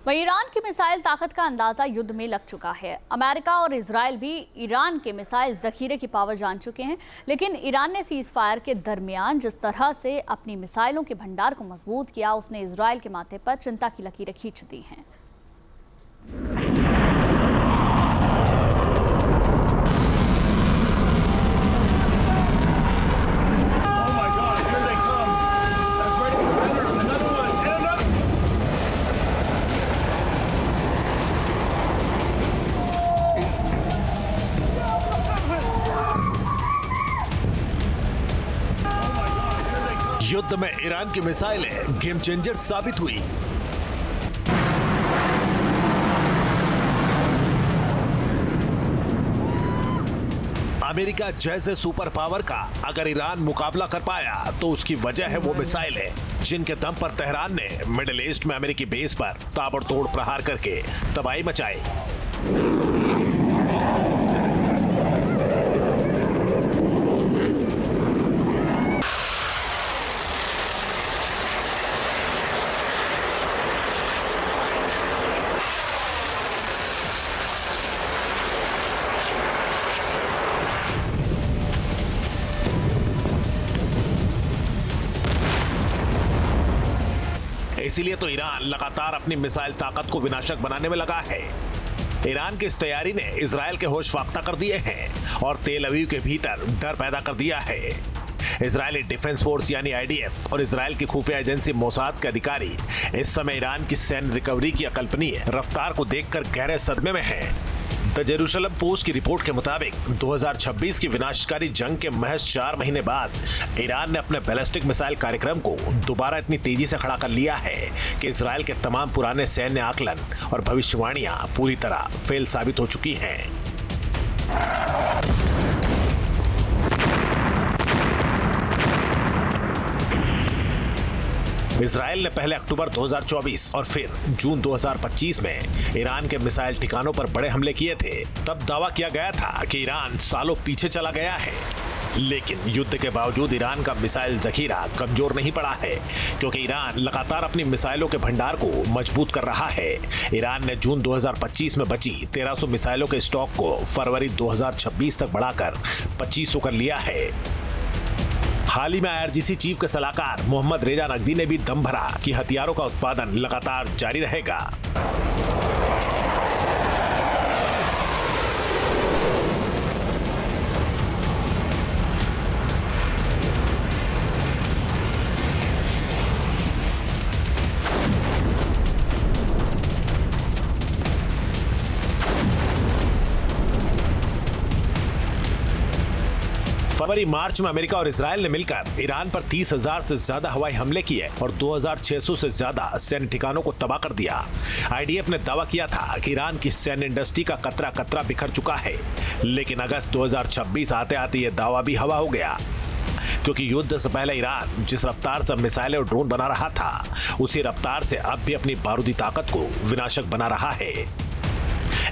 वहीं ईरान की मिसाइल ताकत का अंदाजा युद्ध में लग चुका है। अमेरिका और इजराइल भी ईरान के मिसाइल जखीरे की पावर जान चुके हैं, लेकिन ईरान ने सीज फायर के दरमियान जिस तरह से अपनी मिसाइलों के भंडार को मजबूत किया, उसने इजराइल के माथे पर चिंता की लकीरें खींच दी हैं। युद्ध में ईरान की मिसाइलें गेम चेंजर साबित हुई। अमेरिका जैसे सुपर पावर का अगर ईरान मुकाबला कर पाया तो उसकी वजह है वो मिसाइलें जिनके दम पर तेहरान ने मिडिल ईस्ट में अमेरिकी बेस पर ताबड़तोड़ प्रहार करके तबाही मचाई। इसीलिए तो ईरान लगातार अपनी मिसाइल ताकत को विनाशक बनाने में लगा है। ईरान की इस तैयारी ने इजराइल के होश फाख्ता कर दिए हैं और तेल अवीव के भीतर डर पैदा कर दिया है। इजरायली डिफेंस फोर्स यानी आईडीएफ और इजराइल की खुफिया एजेंसी मोसाद के अधिकारी इस समय ईरान की सैन्य रिकवरी की अकल्पनीय रफ्तार को देखकर गहरे सदमे में हैं। द जेरूशलम पोस्ट की रिपोर्ट के मुताबिक 2026 की विनाशकारी जंग के महज 4 महीने बाद ईरान ने अपने बैलिस्टिक मिसाइल कार्यक्रम को दोबारा इतनी तेजी से खड़ा कर लिया है कि इजराइल के तमाम पुराने सैन्य आकलन और भविष्यवाणियां पूरी तरह फेल साबित हो चुकी हैं। इजराइल ने पहले अक्टूबर 2024 और फिर जून 2025 में ईरान के मिसाइल ठिकानों पर बड़े हमले किए थे। तब दावा किया गया था कि ईरान सालों पीछे चला गया है, लेकिन युद्ध के बावजूद ईरान का मिसाइल जखीरा कमजोर नहीं पड़ा है, क्योंकि ईरान लगातार अपनी मिसाइलों के भंडार को मजबूत कर रहा है। ईरान ने जून 2025 में बची 1300 मिसाइलों के स्टॉक को फरवरी 2026 तक बढ़ाकर 2500 कर लिया है। हाल ही में आईआरजीसी चीफ के सलाहकार मोहम्मद रेजा नकवी ने भी दम भरा कि हथियारों का उत्पादन लगातार जारी रहेगा। फरवरी मार्च में अमेरिका और इजराइल ने मिलकर ईरान पर 30,000 से ज्यादा हवाई हमले किए और 2,600 से ज्यादा सैन्य ठिकानों को तबाह कर दिया। आईडीएफ ने दावा किया था कि ईरान की सैन्य इंडस्ट्री का कतरा कतरा बिखर चुका है, लेकिन अगस्त 2026 आते आते ये दावा भी हवा हो गया, क्योंकि युद्ध से पहले ईरान जिस रफ्तार से मिसाइलें और ड्रोन बना रहा था, उसी रफ्तार से अब भी अपनी बारूदी ताकत को विनाशक बना रहा है।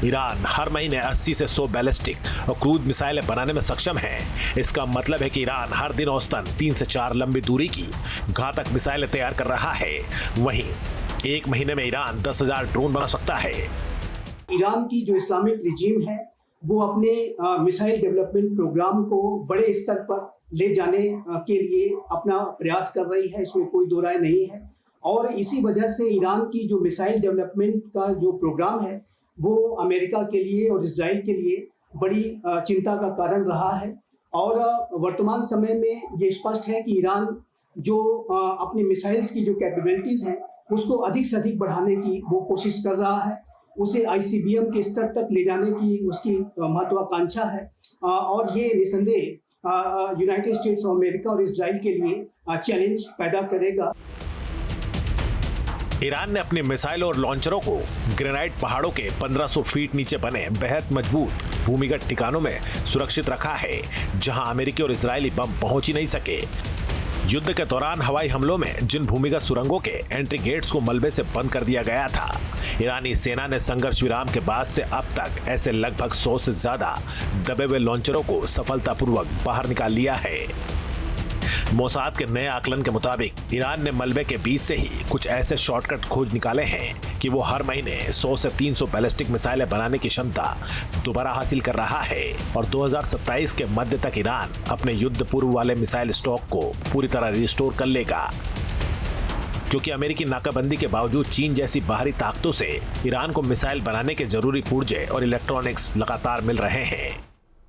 ईरान हर महीने 80 से 100 बैलिस्टिक और क्रूज मिसाइलें बनाने में सक्षम है। इसका मतलब है कि ईरान हर दिन औसतन 3 से 4 लंबी दूरी की घातक मिसाइलें तैयार कर रहा है। वहीं एक महीने में ईरान 10,000 ड्रोन बना सकता है। ईरान की जो इस्लामिक रिजीम है वो अपने मिसाइल डेवलपमेंट प्रोग्राम को बड़े स्तर पर ले जाने के लिए अपना प्रयास कर रही है, इसमें कोई दो राय नहीं है। और इसी वजह से ईरान की जो मिसाइल डेवलपमेंट का जो प्रोग्राम है वो अमेरिका के लिए और इजराइल के लिए बड़ी चिंता का कारण रहा है। और वर्तमान समय में ये स्पष्ट है कि ईरान जो अपनी मिसाइल्स की जो कैपेबिलिटीज़ हैं उसको अधिक से अधिक बढ़ाने की वो कोशिश कर रहा है। उसे आईसीबीएम के स्तर तक ले जाने की उसकी महत्वाकांक्षा है और ये निसंदेह यूनाइटेड स्टेट्स ऑफ अमेरिका और इजराइल के लिए चैलेंज पैदा करेगा। ईरान ने अपने मिसाइलों और लॉन्चरों को ग्रेनाइट पहाड़ों के 1500 फीट नीचे बने बेहद मजबूत भूमिगत ठिकानों में सुरक्षित रखा है, जहां अमेरिकी और इजरायली बम पहुंच ही नहीं सके। युद्ध के दौरान हवाई हमलों में जिन भूमिगत सुरंगों के एंट्री गेट्स को मलबे से बंद कर दिया गया था, ईरानी सेना ने संघर्ष विराम के बाद से अब तक ऐसे लगभग 100 से ज्यादा दबे हुए लॉन्चरों को सफलतापूर्वक बाहर निकाल लिया है। मोसाद के नए आकलन के मुताबिक ईरान ने मलबे के बीच से ही कुछ ऐसे शॉर्टकट खोज निकाले हैं कि वो हर महीने 100 से 300 बैलिस्टिक मिसाइलें बनाने की क्षमता दोबारा हासिल कर रहा है और 2027 के मध्य तक ईरान अपने युद्ध पूर्व वाले मिसाइल स्टॉक को पूरी तरह रिस्टोर कर लेगा। क्योंकि अमेरिकी नाकाबंदी के बावजूद चीन जैसी बाहरी ताकतों से ईरान को मिसाइल बनाने के जरूरी पुर्जे और इलेक्ट्रॉनिक्स लगातार मिल रहे हैं।